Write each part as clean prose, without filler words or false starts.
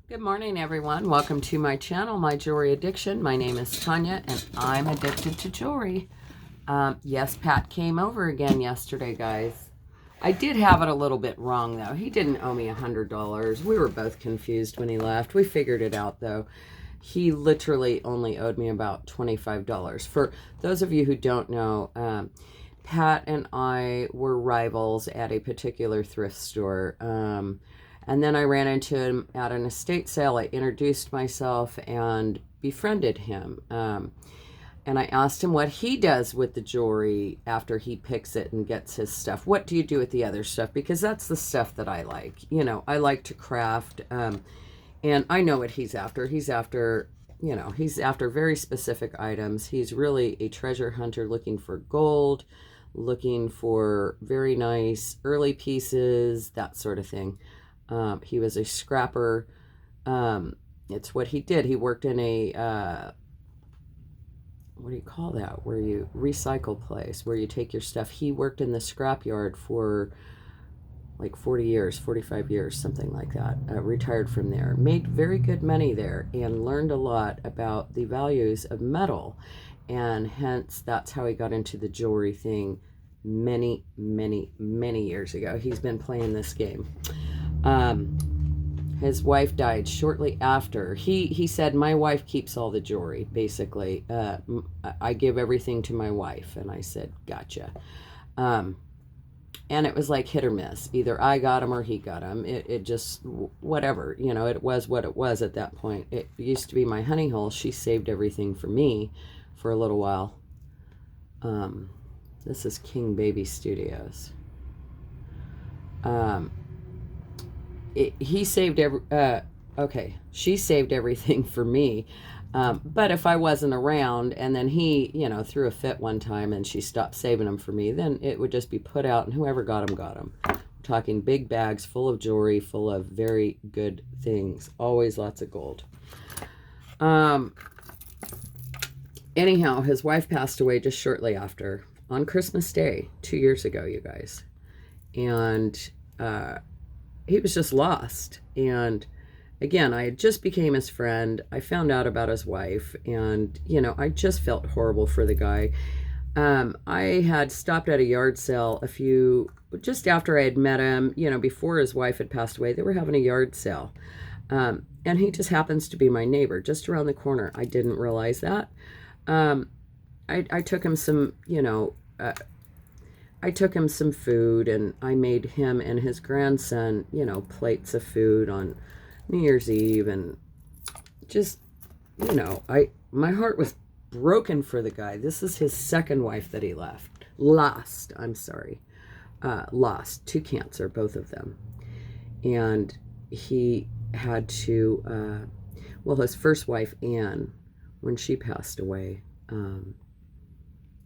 Good morning, everyone. Welcome to my channel, My Jewelry Addiction. My name is Tanya, and I'm addicted to jewelry. Yes, Pat came over again yesterday, guys. I did have it a little bit wrong, though. He didn't owe me $100. We were both confused when he left. We figured it out, though. He literally only owed me about $25. For those of you who don't know, Pat and I were rivals at a particular thrift store. And then I ran into him at an estate sale. I introduced myself and befriended him. And I asked him what he does with the jewelry after he picks it and gets his stuff. What do you do with the other stuff? Because that's the stuff that I like. You know, I like to craft. And I know what he's after. He's after very specific items. He's really a treasure hunter looking for gold, looking for very nice early pieces, that sort of thing. He was a scrapper. It's what he did. He worked in a, what do you call that? Where you recycle place, where you take your stuff. He worked in the scrapyard for like 40 years, 45 years, something like that. Retired from there. Made very good money there and learned a lot about the values of metal. And hence, that's how he got into the jewelry thing many, many, many years ago. He's been playing this game. His wife died shortly after. He said, my wife keeps all the jewelry, basically. I give everything to my wife. And I said, gotcha. And it was like hit or miss. Either I got him or he got him. It just, whatever, you know, it was what it was at that point. It used to be my honey hole. She saved everything for me for a little while. This is King Baby Studios. He saved she saved everything for me. But if I wasn't around and then he, threw a fit one time and she stopped saving them for me, then it would just be put out and whoever got them, got them. We're talking big bags full of jewelry, full of very good things. Always lots of gold. Anyhow, his wife passed away just shortly after on Christmas Day, 2 years ago, you guys. And, he was just lost. And again, I just became his friend. I found out about his wife and, I just felt horrible for the guy. I had stopped at a yard sale just after I had met him, before his wife had passed away. They were having a yard sale. And he just happens to be my neighbor just around the corner. I didn't realize that. I took him some, I took him some food and I made him and his grandson, plates of food on New Year's Eve. And just, my heart was broken for the guy. This is his second wife that he lost to cancer, both of them. And he had to, his first wife, Anne, when she passed away,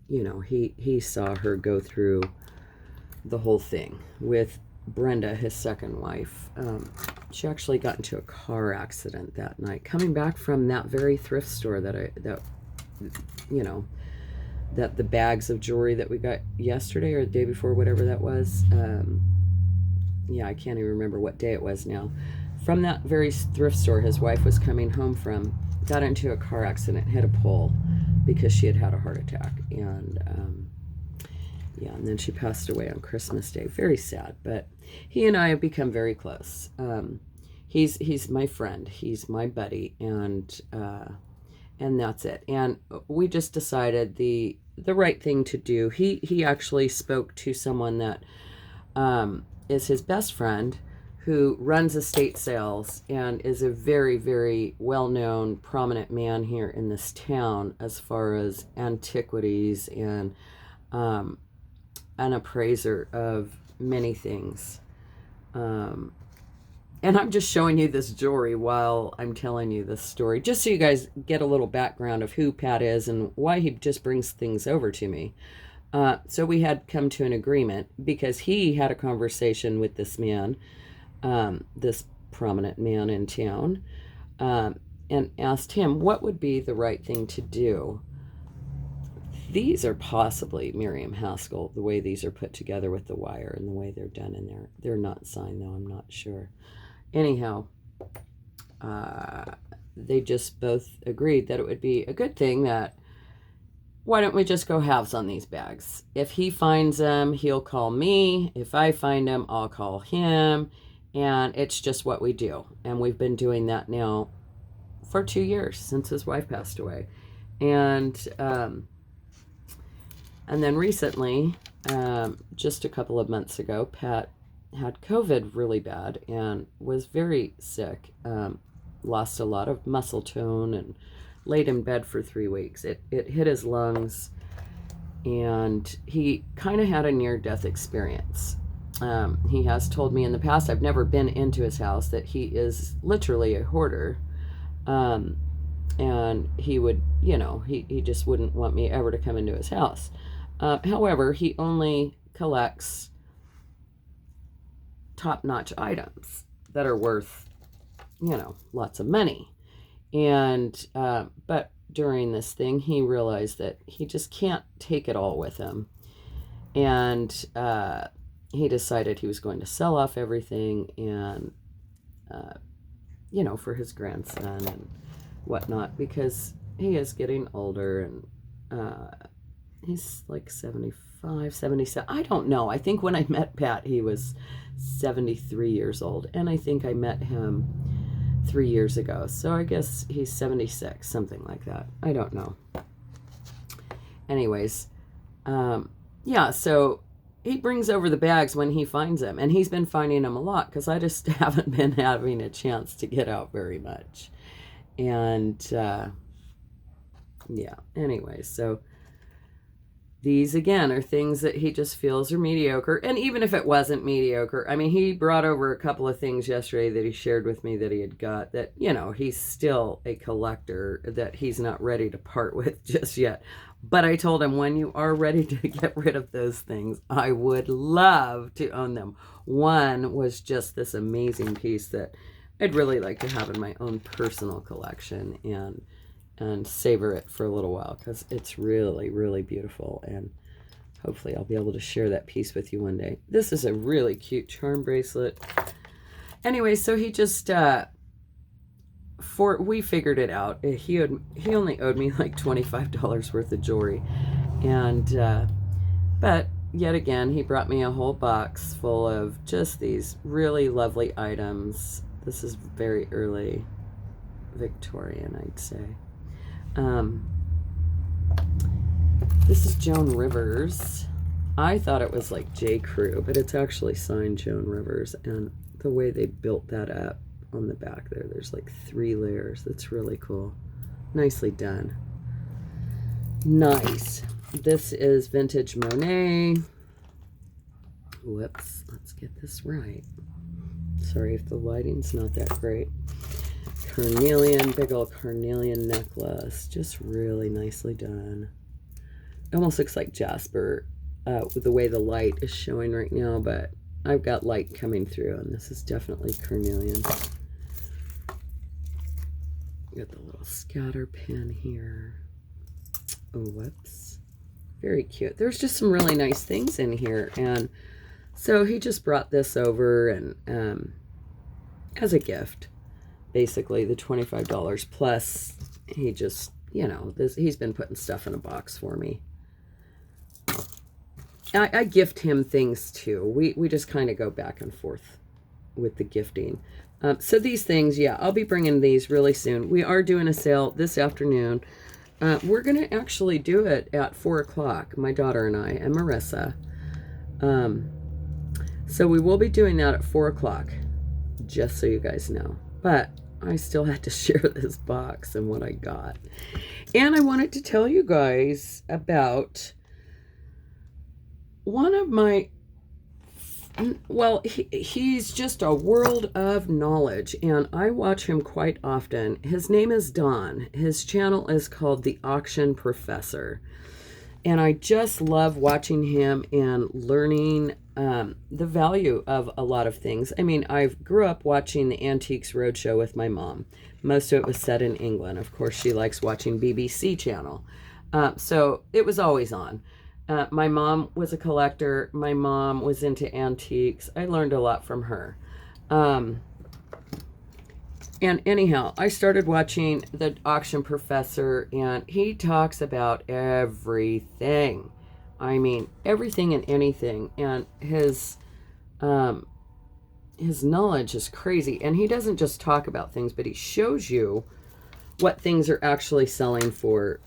he saw her go through the whole thing with Brenda, his second wife. She actually got into a car accident that night, coming back from that very thrift store that the bags of jewelry that we got yesterday or the day before, whatever that was. I can't even remember what day it was now. From that very thrift store his wife was coming home from, got into a car accident, hit a pole because she had had a heart attack. And and then she passed away on Christmas Day. Very sad, but he and I have become very close. He's my friend, he's my buddy, and that's it. And we just decided the right thing to do. He actually spoke to someone that is his best friend, who runs estate sales and is a very, very well-known, prominent man here in this town as far as antiquities and an appraiser of many things. And I'm just showing you this jewelry while I'm telling you this story, just so you guys get a little background of who Pat is and why he just brings things over to me. So we had come to an agreement because he had a conversation with this man, this prominent man in town, and asked him what would be the right thing to do. These are possibly Miriam Haskell, the way these are put together with the wire and the way they're done in there. They're not signed though, I'm not sure. Anyhow, they just both agreed that it would be a good thing that why don't we just go halves on these bags? If he finds them, he'll call me. If I find them, I'll call him. And it's just what we do. And we've been doing that now for 2 years since his wife passed away. And then recently, just a couple of months ago, Pat had COVID really bad and was very sick. Lost a lot of muscle tone and laid in bed for 3 weeks. It hit his lungs, and he kind of had a near-death experience. He has told me in the past, I've never been into his house, that he is literally a hoarder. And he would, he just wouldn't want me ever to come into his house. However, he only collects top-notch items that are worth, lots of money. And, but during this thing, he realized that he just can't take it all with him. And, he decided he was going to sell off everything and, for his grandson and whatnot, because he is getting older and, he's like 75, 77. I don't know. I think when I met Pat, he was 73 years old. And I think I met him 3 years ago. So I guess he's 76, something like that. I don't know. Anyways, so he brings over the bags when he finds them. And he's been finding them a lot because I just haven't been having a chance to get out very much. And, anyways, so these, again, are things that he just feels are mediocre. And even if it wasn't mediocre, I mean, he brought over a couple of things yesterday that he shared with me that he had got that, he's still a collector that he's not ready to part with just yet. But I told him, when you are ready to get rid of those things, I would love to own them. One was just this amazing piece that I'd really like to have in my own personal collection and savor it for a little while because it's really, really beautiful, and hopefully I'll be able to share that piece with you one day. This is a really cute charm bracelet. Anyway, so he just we figured it out. He only owed me like $25 worth of jewelry, and but yet again he brought me a whole box full of just these really lovely items. This is very early Victorian, I'd say. This is Joan Rivers. I thought it was like J. Crew, but it's actually signed Joan Rivers, and the way they built that up on the back there's like 3 layers. That's really cool. Nicely done. Nice. This is vintage Monet. Whoops, let's get this right. Sorry if the lighting's not that great. Carnelian, big old carnelian necklace, just really nicely done. It almost looks like jasper with the way the light is showing right now, but I've got light coming through, and this is definitely carnelian. Got the little scatter pin here. Oh, whoops. Very cute. There's just some really nice things in here, and so he just brought this over and as a gift. Basically, the $25 plus he just, he's been putting stuff in a box for me. I gift him things too. We just kind of go back and forth with the gifting. So these things, I'll be bringing these really soon. We are doing a sale this afternoon. We're going to actually do it at 4 o'clock, my daughter and I, and Marissa. So we will be doing that at 4 o'clock, just so you guys know. But I still had to share this box and what I got. And I wanted to tell you guys about one of my, he's just a world of knowledge, and I watch him quite often. His name is Don. His channel is called The Auction Professor. And I just love watching him and learning the value of a lot of things. I mean, I grew up watching the Antiques Roadshow with my mom. Most of it was set in England. Of course, she likes watching BBC channel. So it was always on. My mom was a collector. My mom was into antiques. I learned a lot from her. And anyhow, I started watching The Auction Professor, and he talks about everything. I mean, everything and anything. And his knowledge is crazy. And he doesn't just talk about things, but he shows you what things are actually selling for,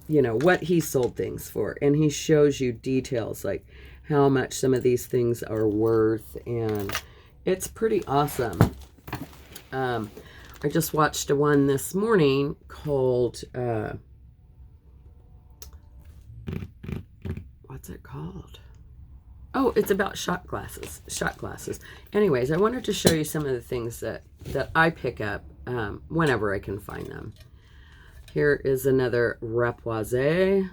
you know, what he sold things for. And he shows you details like how much some of these things are worth. And it's pretty awesome. I just watched a one this morning called, what's it called? Oh, it's about shot glasses. Anyways, I wanted to show you some of the things that I pick up whenever I can find them. Here is another Repoise.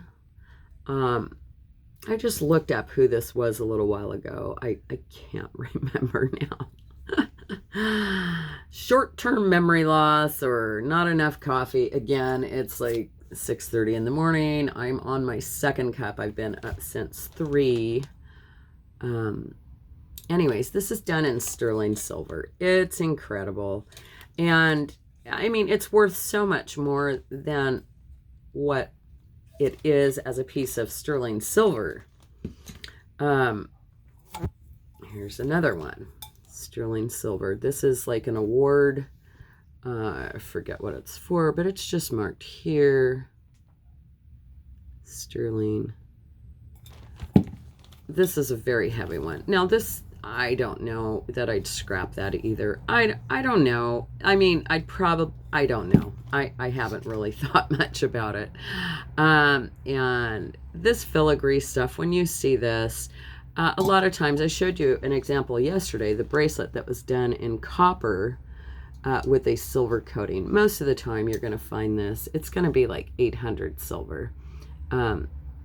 I just looked up who this was a little while ago. I can't remember now. Short-term memory loss or not enough coffee. Again, it's like 6:30 in the morning. I'm on my second cup. I've been up since 3. Anyways, this is done in sterling silver. It's incredible. And I mean, it's worth so much more than what it is as a piece of sterling silver. Here's another one. Sterling silver. This is like an award. I forget what it's for, but it's just marked here. Sterling. This is a very heavy one. Now this, I don't know that I'd scrap that either. I don't know. I mean, I don't know. I haven't really thought much about it. And this filigree stuff, when you see this, a lot of times, I showed you an example yesterday, the bracelet that was done in copper with a silver coating. Most of the time you're going to find this. It's going to be like 800 silver.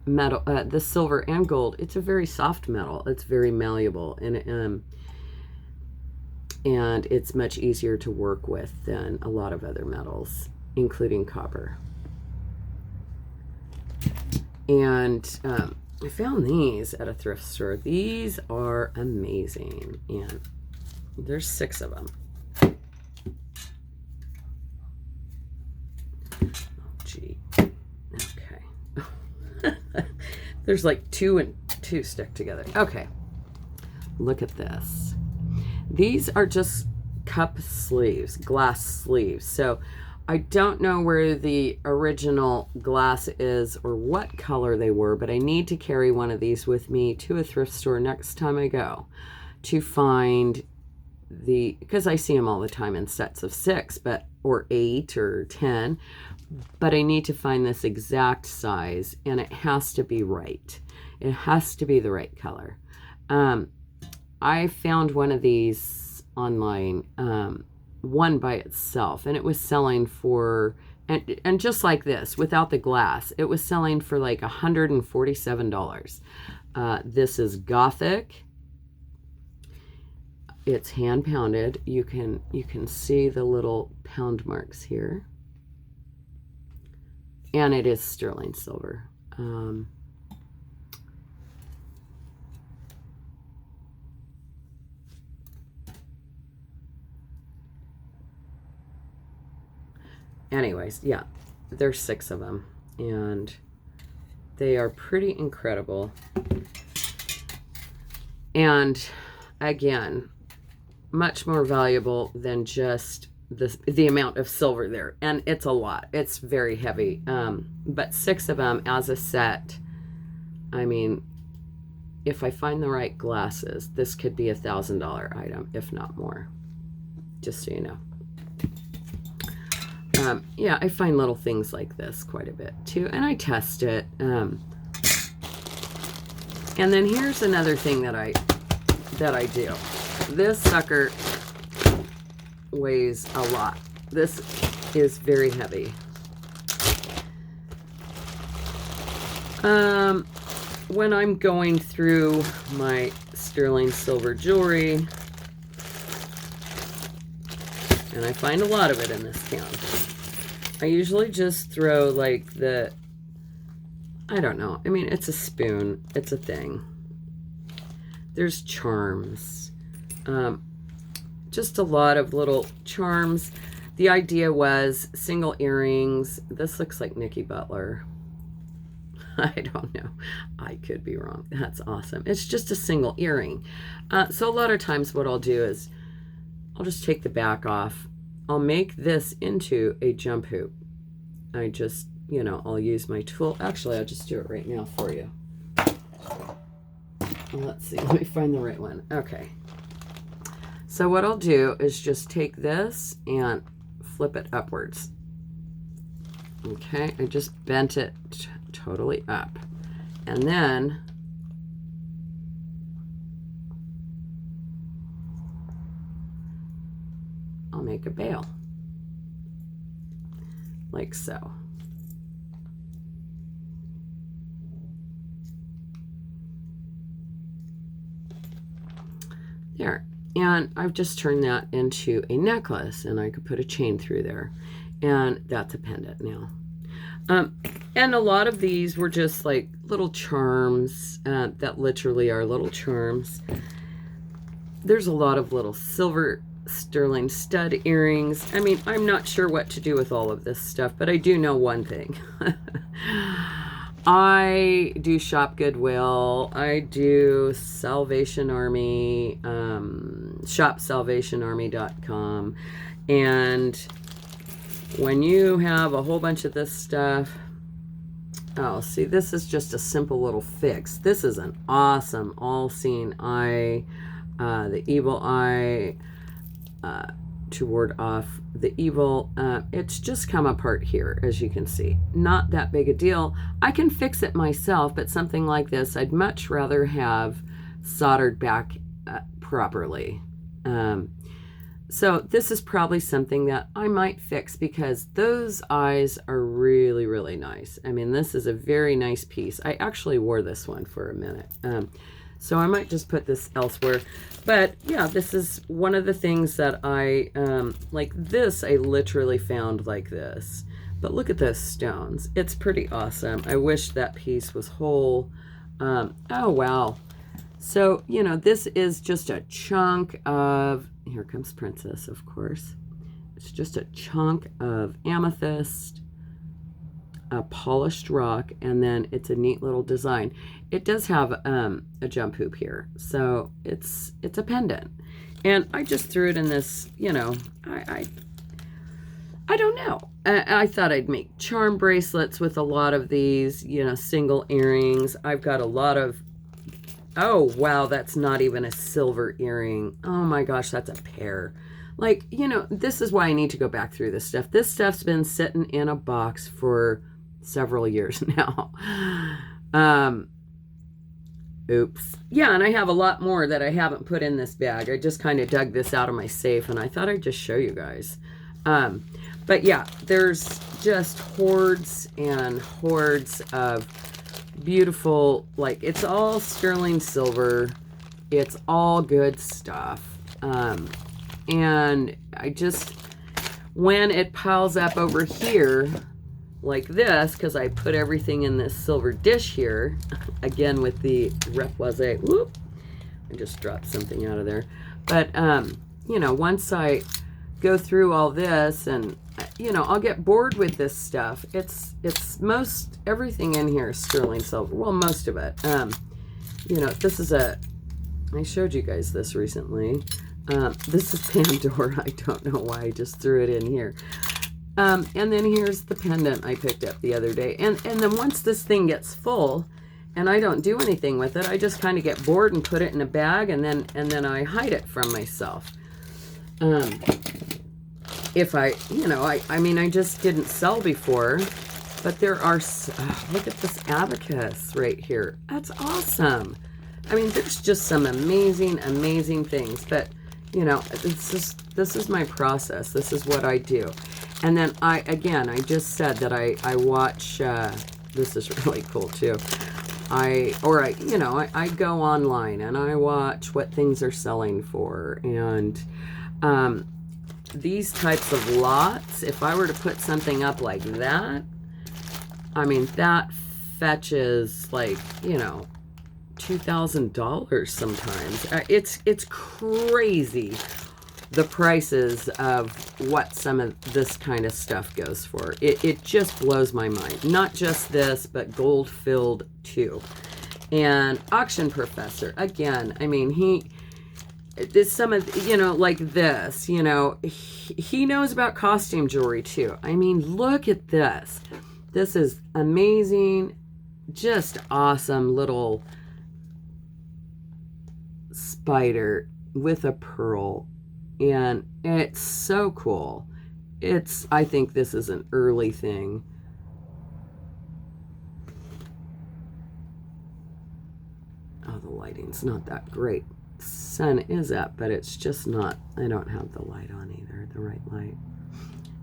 Metal, the silver and gold, it's a very soft metal. It's very malleable, and it's much easier to work with than a lot of other metals, including copper. And I found these at a thrift store. These are amazing, and there's 6 of them. Oh, gee. Okay. There's like 2 and 2 stick together. Okay. Look at this. These are just cup sleeves, glass sleeves. So I don't know where the original glass is or what color they were, but I need to carry one of these with me to a thrift store next time I go to find because I see them all the time in sets of 6, or 8 or 10, but I need to find this exact size, and it has to be right. It has to be the right color. I found one of these online, one by itself, and it was selling for, and just like this, without the glass, it was selling for like $147. This is Gothic. It's hand pounded. You can see the little pound marks here, and it is sterling silver. Anyways, yeah, there's 6 of them, and they are pretty incredible. And again, much more valuable than just the amount of silver there, and it's a lot. It's very heavy, but 6 of them as a set. I mean, if I find the right glasses, this could be $1,000 item, if not more, just so you know. Yeah, I find little things like this quite a bit too, and I test it. And then here's another thing that I do. This sucker weighs a lot. This is very heavy. When I'm going through my sterling silver jewelry, and I find a lot of it in this town, I usually just throw like I don't know. I mean, it's a spoon. It's a thing. There's charms. Just a lot of little charms. the idea was single earrings. This looks like Nikki Butler. I don't know. I could be wrong. That's awesome. It's just a single earring. So a lot of times what I'll do is I'll just take the back off. I'll make this into a jump hoop. I just, you know, I'll use my tool. Actually, I'll just do it right now for you. Let's see. Let me find the right one. Okay. So what I'll do is just take this and flip it upwards. Okay. I just bent it totally up. And then I'll make a bail. Like so. There. And I've just turned that into a necklace, and I could put a chain through there. And that's a pendant now. And a lot of these were just like little charms that literally are little charms. There's a lot of little silver sterling stud earrings. I mean, I'm not sure what to do with all of this stuff, but I do know one thing. I do shop Goodwill. I do Salvation Army, shop salvationarmy.com. And when you have a whole bunch of this stuff, oh, see, this is just a simple little fix. This is an awesome all-seeing eye, the evil eye, to ward off the evil. It's just come apart here, as you can see. Not that big a deal. I can fix it myself, but something like this, I'd much rather have soldered back properly. So this is probably something that I might fix, because those eyes are really, really nice. I mean, this is a very nice piece. I actually wore this one for a minute. So I might just put this elsewhere. But yeah, this is one of the things that I, like this, I literally found like this. But look at those stones. It's pretty awesome. I wish that piece was whole. Oh, wow. So, you know, this is just a chunk of, here comes Princess, of course. It's just a chunk of amethyst, a polished rock, and then it's a neat little design. It does have a jump hoop here, so it's a pendant. And I just threw it in this, you know, I don't know. I thought I'd make charm bracelets with a lot of these, you know, single earrings. I've got a lot of, oh, wow, that's not even a silver earring. Oh my gosh, that's a pair. Like, you know, this is why I need to go back through this stuff. This stuff's been sitting in a box for several years now. Oops. Yeah, and I have a lot more that I haven't put in this bag. I just kind of dug this out of my safe, and I thought I'd just show you guys. But yeah, there's just hordes and hordes of beautiful, like, it's all sterling silver. It's all good stuff. And I just, when it piles up over here like this, because I put everything in this silver dish here, again with the repoise, whoop, I just dropped something out of there. But, you know, once I go through all this, and, you know, I'll get bored with this stuff. It's most, everything in here is sterling silver. Well, most of it. You know, this is a, I showed you guys this recently. This is Pandora. I don't know why I just threw it in here. And then here's the pendant I picked up the other day. And then once this thing gets full and I don't do anything with it, I just kind of get bored and put it in a bag, and then I hide it from myself. If I, you know, I mean, I just didn't sell before, but there are, look at this abacus right here. That's awesome. I mean, there's just some amazing, amazing things, but you know, this is my process. This is what I do. And then I just said that I watch, this is really cool too. I go online and I watch what things are selling for. And these types of lots, if I were to put something up like that, I mean, that fetches like, you know, $2,000 sometimes. It's crazy the prices of what some of this kind of stuff goes for. It just blows my mind. Not just this, but gold filled too. And Auction Professor, again, I mean, there's some of, like this, he knows about costume jewelry too. I mean, look at this. This is amazing. Just awesome little spider with a pearl. And it's so cool. I think this is an early thing. Oh, the lighting's not that great. Sun is up, but it's just not, I don't have the light on either, the right light.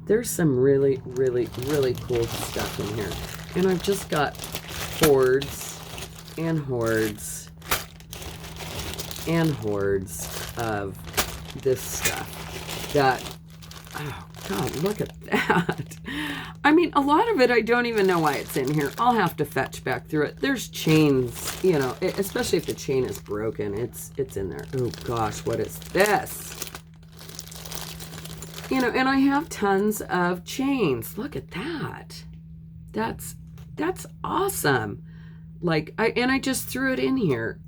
There's some really, really, really cool stuff in here. And I've just got hordes and hordes and hordes of this stuff that, oh God, look at that. I mean, a lot of it, I don't even know why it's in here. I'll have to fetch back through it. There's chains, especially if the chain is broken, it's in there. Oh gosh, what is this? And I have tons of chains. Look at that. That's awesome. Like, I just threw it in here.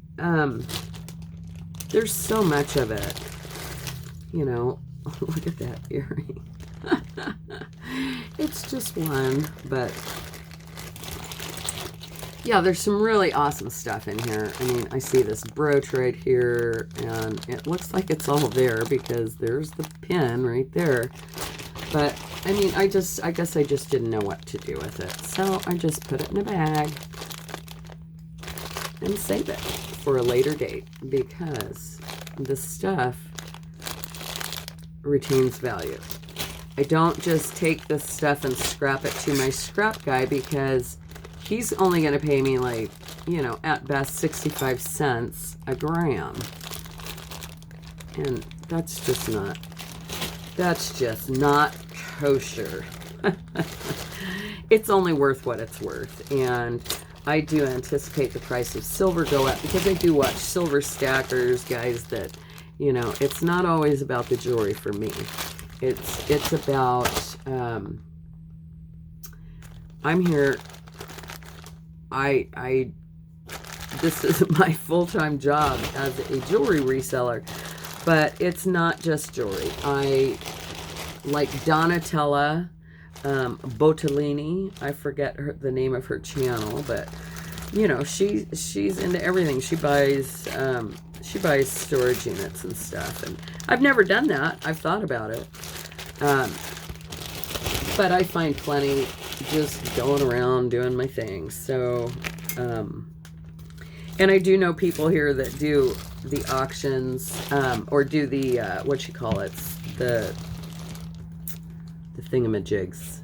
There's so much of it. Look at that earring. It's just one, but yeah, there's some really awesome stuff in here. I mean, I see this brooch right here, and it looks like it's all there because there's the pin right there. But I mean, I guess I just didn't know what to do with it, so I just put it in a bag and save it for a later date because the stuff retains value. I don't just take this stuff and scrap it to my scrap guy because he's only going to pay me like, at best 65 cents a gram. And that's just not kosher. It's only worth what it's worth. And I do anticipate the price of silver go up because I do watch silver stackers, guys, that, it's not always about the jewelry for me. It's about, I'm here, this is my full-time job as a jewelry reseller, but it's not just jewelry. I like Donatella Bottolini. I forget the name of her channel, but she's into everything. She buys storage units and stuff, and I've never done that. I've thought about it, but I find plenty just going around doing my thing. So, and I do know people here that do the auctions, or do the what you call it, the thingamajigs,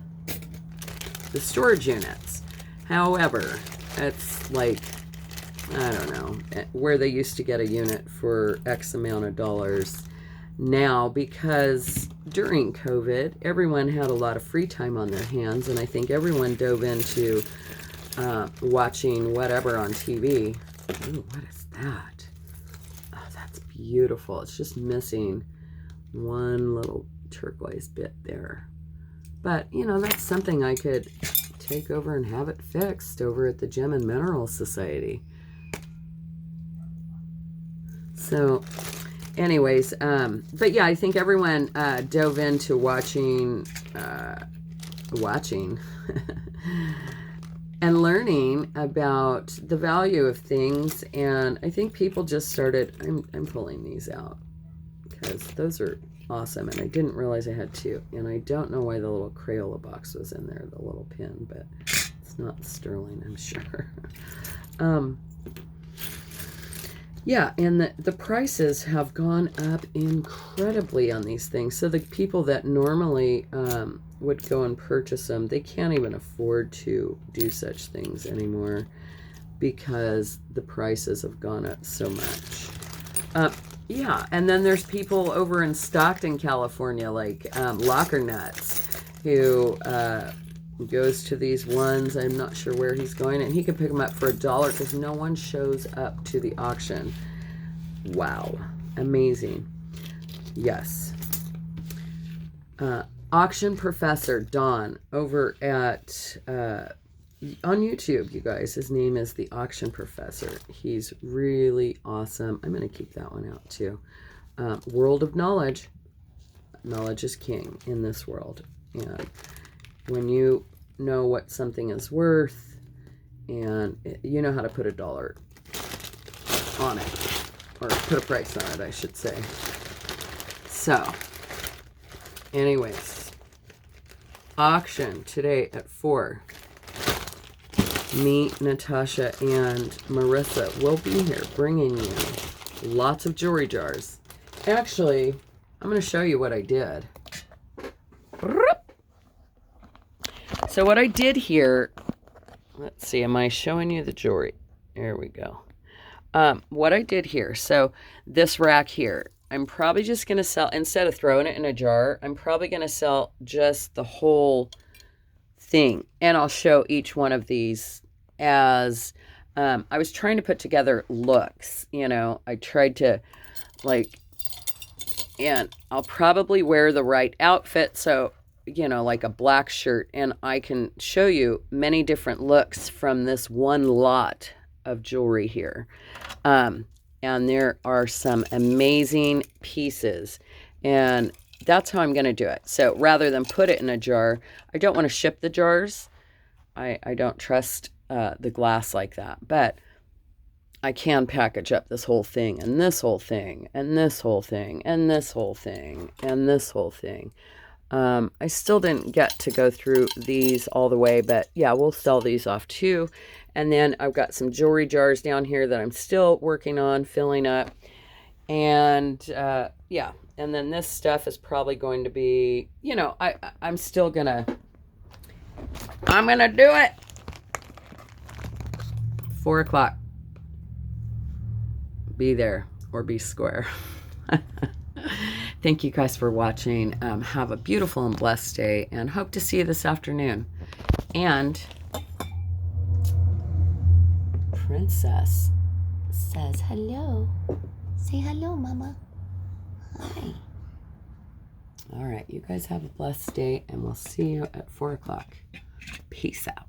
the storage units. However, it's like, I don't know, where they used to get a unit for X amount of dollars. Now, because during COVID, everyone had a lot of free time on their hands, and I think everyone dove into watching whatever on TV. Ooh, what is that? Oh, that's beautiful. It's just missing one little turquoise bit there. But, that's something I could take over and have it fixed over at the Gem and Mineral Society. So, anyways, but yeah, I think everyone dove into watching and learning about the value of things. And I think people just started, I'm pulling these out because those are awesome, and I didn't realize I had two, and I don't know why the little Crayola box was in there, the little pin, but it's not sterling, I'm sure. Yeah, and the prices have gone up incredibly on these things. So the people that normally would go and purchase them, they can't even afford to do such things anymore because the prices have gone up so much. Yeah, and then there's people over in Stockton, California, like Locker Nuts, who goes to these ones. I'm not sure where he's going, and he could pick them up for $1 because no one shows up to the auction. Wow, amazing. Yes, Auction Professor Don over at on YouTube, you guys. His name is the Auction Professor. He's really awesome. I'm going to keep that one out too. World of Knowledge. Knowledge is king in this world. And when you know what something is worth, and you know how to put a dollar on it, or put a price on it, I should say. So, anyways, auction today at 4. Me, Natasha, and Marissa will be here bringing you lots of jewelry jars. Actually, I'm going to show you what I did. So what I did here, let's see, am I showing you the jewelry? There we go. What I did here, so this rack here, I'm probably just going to sell, instead of throwing it in a jar, I'm probably going to sell just the whole thing. And I'll show each one of these as, I was trying to put together looks, you know, I tried to like, and I'll probably wear the right outfit. So, you know, like a black shirt, and I can show you many different looks from this one lot of jewelry here. And there are some amazing pieces, and that's how I'm going to do it. So rather than put it in a jar, I don't want to ship the jars. I don't trust the glass like that, but I can package up this whole thing, and this whole thing, and this whole thing, and this whole thing, and this whole thing. I still didn't get to go through these all the way, but yeah, we'll sell these off too. And then I've got some jewelry jars down here that I'm still working on filling up. And yeah, and then this stuff is probably going to be, you know, I'm still gonna, I'm gonna do it. 4 o'clock. Be there or be square. Thank you guys for watching. Have a beautiful and blessed day, and hope to see you this afternoon. And Princess says hello. Say hello, Mama. Hi. All right, you guys have a blessed day, and we'll see you at 4 o'clock. Peace out.